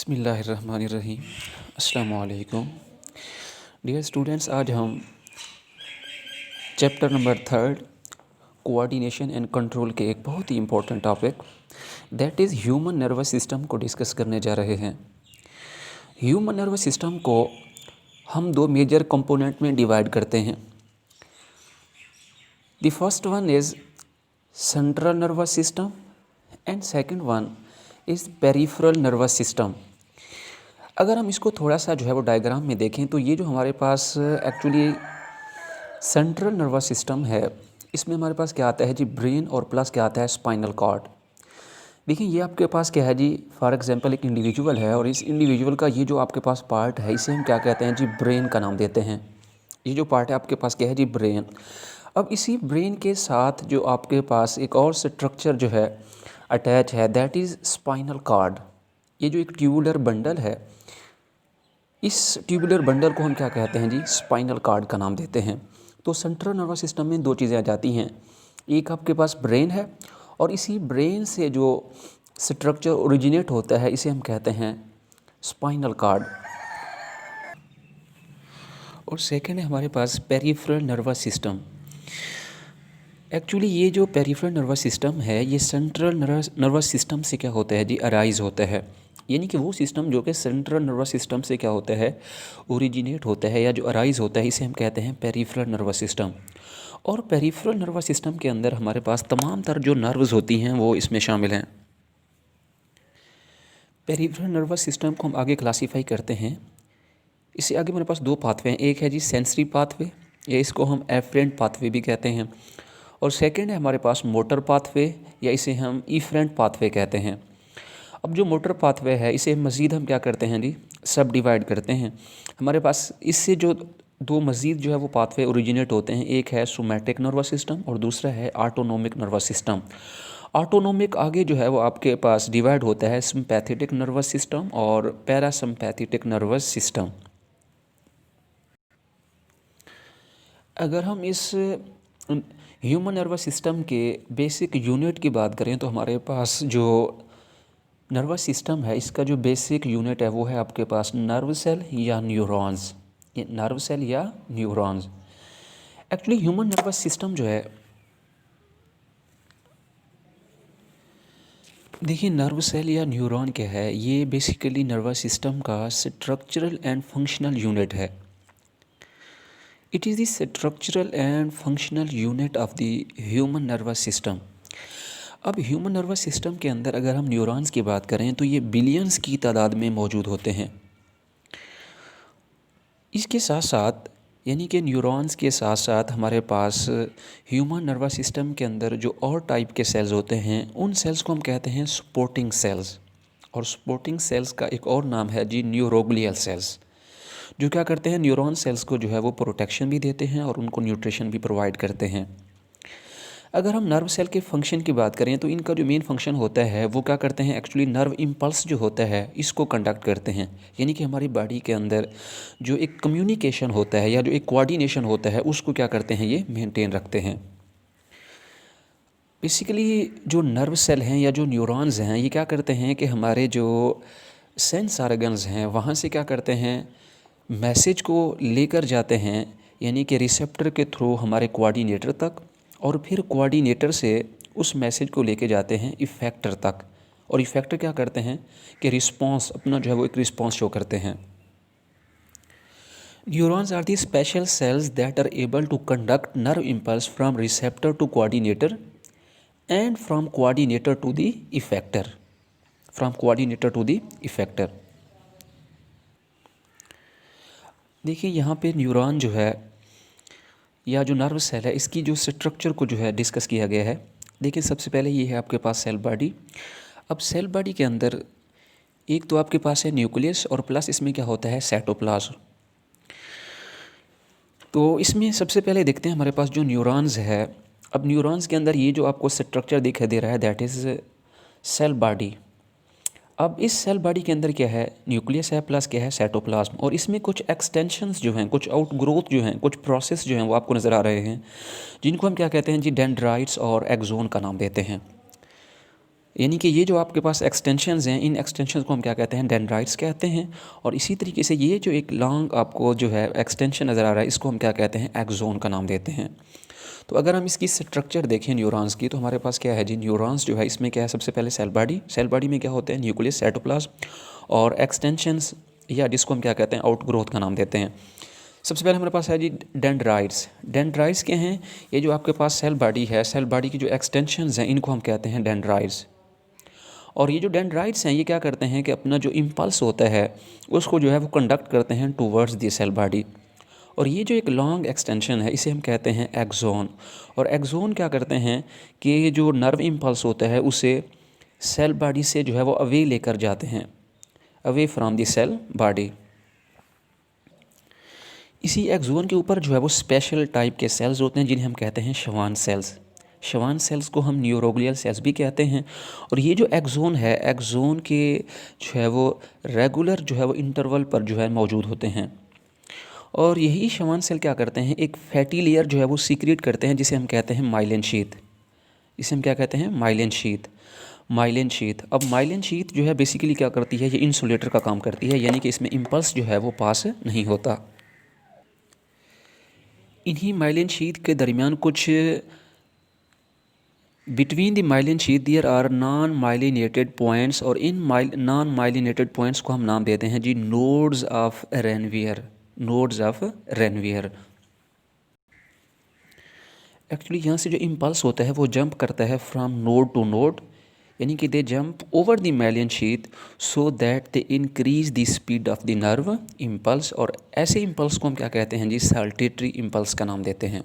बिस्मिल्लाहिर्रहमानिर्रहीम। अस्सलामु अलैकुम डियर स्टूडेंट्स, आज हम chapter number 3 coordination and control के एक बहुत ही important topic that is human nervous system को डिस्कस करने जा रहे हैं। ह्यूमन नर्वस सिस्टम को हम दो मेजर कंपोनेंट में डिवाइड करते हैं। The first one is central nervous system and second one is peripheral nervous system. अगर हम इसको थोड़ा सा जो है वो डायग्राम में देखें तो ये जो हमारे पास एक्चुअली सेंट्रल नर्वस सिस्टम है, इसमें हमारे पास क्या आता है जी, ब्रेन और प्लस क्या आता है, स्पाइनल कॉर्ड। देखिए ये आपके पास क्या है जी, फॉर एग्जांपल एक इंडिविजुअल है और इस इंडिविजुअल का ये जो आपके पास पार्ट है इसे हम क्या कहते हैं जी, ब्रेन का नाम देते हैं। ये जो पार्ट है आपके पास क्या है जी, ब्रेन। अब इसी ब्रेन के साथ जो आपके पास एक और स्ट्रक्चर जो है अटैच है, दैट इज़ स्पाइनल कॉर्ड। ये जो एक ट्यूबुलर बंडल है, इस ट्यूबुलर बंडल को हम क्या कहते हैं जी, स्पाइनल कॉर्ड का नाम देते हैं। तो सेंट्रल नर्वस सिस्टम में दो चीज़ें आ जाती हैं, एक आपके पास ब्रेन है और इसी ब्रेन से जो स्ट्रक्चर ओरिजिनेट होता है इसे हम कहते हैं स्पाइनल कॉर्ड। और सेकंड है हमारे पास पेरिफेरल नर्वस सिस्टम। एक्चुअली ये जो पेरिफेरल नर्वस सिस्टम है ये सेंट्रल नर्वस सिस्टम से क्या होता है जी, अराइज होता है। यानी कि वो सिस्टम जो कि सेंट्रल नर्वस सिस्टम से क्या होता है, ओरिजिनेट होता है या जो अराइज होता है, इसे हम कहते हैं पेरिफेरल नर्वस सिस्टम। और पेरिफेरल नर्वस सिस्टम के अंदर हमारे पास तमाम तरह जो नर्व्स होती हैं वो इसमें शामिल हैं। पेरिफेरल नर्वस सिस्टम को हम आगे क्लासीफाई करते हैं। इससे आगे मेरे पास दो पाथवे हैं, एक है जी सेंसरी पाथवे, या इसको हम एफरेंट पाथवे भी कहते हैं, और सेकंड है हमारे पास मोटर पाथवे, या इसे हम इफरेंट पाथवे कहते हैं। अब जो मोटर पाथवे है इसे मज़ीद हम क्या करते हैं जी, सब डिवाइड करते हैं। हमारे पास इससे जो दो मज़ीद जो है वो पाथवे ओरिजिनेट होते हैं, एक है सोमैटिक नर्वस सिस्टम और दूसरा है ऑटोनोमिक नर्वस सिस्टम। ऑटोनोमिक आगे जो है वो आपके पास डिवाइड होता है सिंपैथेटिक नर्वस सिस्टम और पैरासिम्पैथेटिक नर्वस सिस्टम। अगर हम इस ह्यूमन नर्वस सिस्टम के बेसिक यूनिट की बात करें तो हमारे पास जो नर्वस सिस्टम है इसका जो बेसिक यूनिट है वो है आपके पास नर्व सेल या न्यूरॉन्स। ये नर्व सेल या neurons. Actually human nervous system जो है, देखिए नर्व सेल या न्यूरॉन क्या है, ये बेसिकली नर्वस सिस्टम का स्ट्रक्चरल एंड फंक्शनल यूनिट है। It is the structural and functional unit of the human nervous system. अब ह्यूमन नर्वस सिस्टम के अंदर अगर हम न्यूरॉन्स की बात करें तो ये बिलियंस की तादाद में मौजूद होते हैं। इसके साथ साथ यानी कि न्यूरॉन्स के साथ साथ हमारे पास ह्यूमन नर्वस सिस्टम के अंदर जो और टाइप के सेल्स होते हैं उन सेल्स को हम कहते हैं सपोर्टिंग सेल्स। और सपोर्टिंग सेल्स का एक और नाम है जी न्यूरोग्लियल सेल्स, जो क्या करते हैं, न्यूरॉन सेल्स को जो है वो प्रोटेक्शन भी देते हैं और उनको न्यूट्रिशन भी प्रोवाइड करते हैं। अगर हम नर्व सेल के फंक्शन की बात करें तो इनका जो मेन फंक्शन होता है वो क्या करते हैं, एक्चुअली नर्व इम्पल्स जो होता है इसको कंडक्ट करते हैं। यानी कि हमारी बॉडी के अंदर जो एक कम्युनिकेशन होता है या जो एक कोऑर्डिनेशन होता है उसको क्या करते हैं, ये मेंटेन रखते हैं। बेसिकली जो नर्व सेल हैं या जो न्यूरॉन्स हैं ये क्या करते हैं कि हमारे जो सेंस ऑर्गन्स हैं वहाँ से क्या करते हैं, मैसेज को लेकर जाते हैं, यानी कि रिसेप्टर के थ्रू हमारे कोऑर्डिनेटर तक, और फिर कोऑर्डिनेटर से उस मैसेज को लेके जाते हैं इफ़ेक्टर तक, और इफ़ेक्टर क्या करते हैं कि रिस्पॉन्स अपना जो है वो एक रिस्पॉन्स शो करते हैं। Neurons are the special cells that are able to conduct nerve impulse from receptor to coordinator and from coordinator to the effector, from coordinator to the effector. देखिए यहाँ पे न्यूरॉन जो है या जो नर्व सेल है इसकी जो स्ट्रक्चर को जो है डिस्कस किया गया है। देखिए सबसे पहले ये है आपके पास सेल बॉडी। अब सेल बॉडी के अंदर एक तो आपके पास है न्यूक्लियस और प्लस इसमें क्या होता है, साइटोप्लाज्म। तो इसमें सबसे पहले देखते हैं हमारे पास जो न्यूरॉन्स है। अब न्यूरॉन्स के अंदर ये जो आपको स्ट्रक्चर दिखाई दे रहा है दैट इज़ सेल बॉडी। अब इस सेल बॉडी के अंदर क्या है, न्यूक्लियस है प्लस क्या है, साइटोप्लाज्म, और इसमें कुछ एक्सटेंशंस जो हैं, कुछ आउटग्रोथ जो हैं, कुछ प्रोसेस जो हैं वो आपको नज़र आ रहे हैं, जिनको हम क्या कहते हैं जी, डेंड्राइट्स और एक्सोन का नाम देते हैं। यानी कि ये जो आपके पास एक्सटेंशंस हैं, इन एक्सटेंशंस को हम क्या कहते हैं, डेंड्राइट्स कहते हैं। और इसी तरीके से ये जो एक लॉन्ग आपको जो है एक्सटेंशन नज़र आ रहा है, इसको हम क्या कहते हैं, एक्सोन का नाम देते हैं। तो अगर हम इसकी स्ट्रक्चर देखें न्यूरॉन्स की, तो हमारे पास क्या है जी, न्यूरॉन्स जो है इसमें क्या है, सबसे पहले सेल बॉडी में क्या होते हैं, न्यूक्लियस, साइटोप्लाज्म और एक्सटेंशंस, या जिसको हम क्या कहते हैं, आउटग्रोथ का नाम देते हैं। सबसे पहले हमारे पास है जी डेंड्राइट्स। डेंड्राइट्स क्या हैं, ये जो आपके पास सेल बॉडी है, सेल बॉडी की जो एक्सटेंशंस हैं, इनको हम कहते हैं डेंड्राइट्स। और ये जो डेंड्राइट्स हैं, ये क्या करते हैं कि अपना जो इम्पल्स होता है उसको जो है वो कंडक्ट करते हैं टूवर्ड्स दी सेल बॉडी। और ये जो एक लॉन्ग एक्सटेंशन है, इसे हम कहते हैं एक्सोन। और एक्सोन क्या करते हैं कि ये जो नर्व इम्पल्स होता है उसे सेल बॉडी से जो है वो अवे लेकर जाते हैं, away from the cell body. इसी एक्सोन के ऊपर जो है वो स्पेशल टाइप के सेल्स होते हैं जिन्हें हम कहते हैं शवान सेल्स। शवान सेल्स को हम न्यूरोग्लियल सेल्स भी कहते हैं। और ये जो एक्सोन है, एक्सोन के जो है वो रेगुलर जो है वो इंटरवल पर जो है मौजूद होते हैं। और यही शवान सेल क्या करते हैं, एक फैटी लेयर जो है वो सीक्रेट करते हैं जिसे हम कहते हैं माइलिन शीथ। इसे हम क्या कहते हैं, माइलिन शीथ। माइलिन शीथ, अब माइलिन शीथ जो है बेसिकली क्या करती है, ये इंसुलेटर का काम करती है, यानी कि इसमें इम्पल्स जो है वो पास नहीं होता। इन्हीं माइलिन शीथ के दरमियान कुछ between the myelin sheath there are non myelinated points, और इन नॉन माइलिनेटेड पॉइंट्स को हम नाम देते हैं जी nodes of Ranvier. Nodes of Ranvier. Actually यहाँ से जो इम्पल्स होता है वो जंप करता है फ्रॉम नोड टू नोड, यानी कि they jump over the myelin sheath so that they increase the speed of the nerve impulse. और ऐसे इम्पल्स को हम क्या कहते हैं जी, साल्टेटरी इम्पल्स का नाम देते हैं।